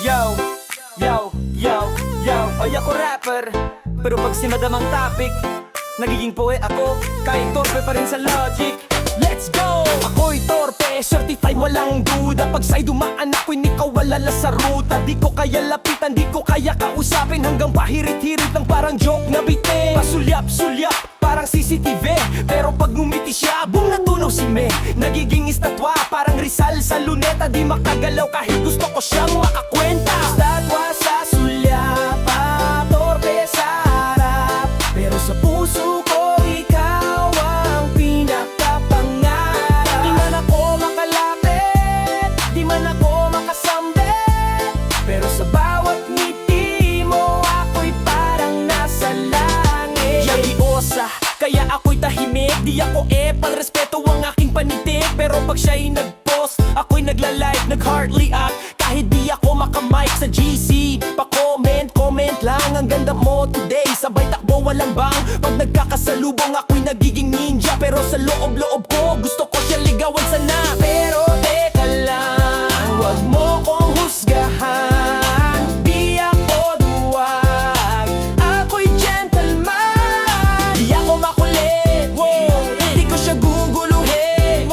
Yo, yo, yo, yo. Ay ako rapper, pero pag sinadamang topic, nagiging poe ako, kahit torpe pa rin sa logic. Let's go! Ako'y torpe, certified walang duda. Pag sa'y dumaan ako'y nikawalala sa ruta. Di ko kaya lapitan, di ko kaya kausapin, hanggang pahirit-hirit lang parang joke na bitin. Pasulyap-sulyap, parang CCTV. Pero pag ngumiti siya, boom, natunaw si Me. Nagiging estatwa, parang Rizal sa luneta. Di makagalaw kahit gusto ko siyang makakwenta. Estatwa sa sulyap, torpe sa harap, pero sa puso ko ikaw ang pinakapangarap. Di man ako makalapit, di man ako makasambit, pero sa bawat ngiti mo ako'y parang nasa langit. Yagiosa, kaya ako'y tahimik. Di ako epal, respeto ang aking panitik. Pero pag siya'y nag-post, ako'y nagla-like, nag-heart react. Kahit di ako makamic sa GC, comment lang. Ang ganda mo today, sabay takbo walang bang. Pag nagkakasalubong ako'y nagiging ninja. Pero sa loob-loob ko, gusto ko siya ligawan sana. Pero teka lang, wag mo kong husgahan. Di ako duwag, ako'y gentleman. Di ako makulit, di ko siya guguluhin.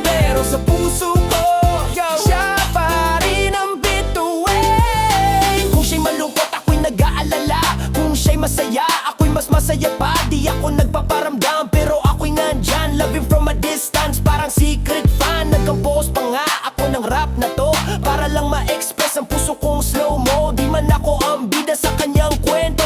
Pero sa puso ko, siya pa rin ang bituin. Kung siya'y malungkot, ako'y nag-aalala. Kung siya'y masaya, ako'y mas masaya pa. Di ako nagpaparamdam, pero ako'y nandyan. Love him from a distance, parang secret fan. Nag-compose pa nga ako ng rap na to, para lang ma-express ang puso kong slow-mo. Di man ako ang bida sa kanyang kwento,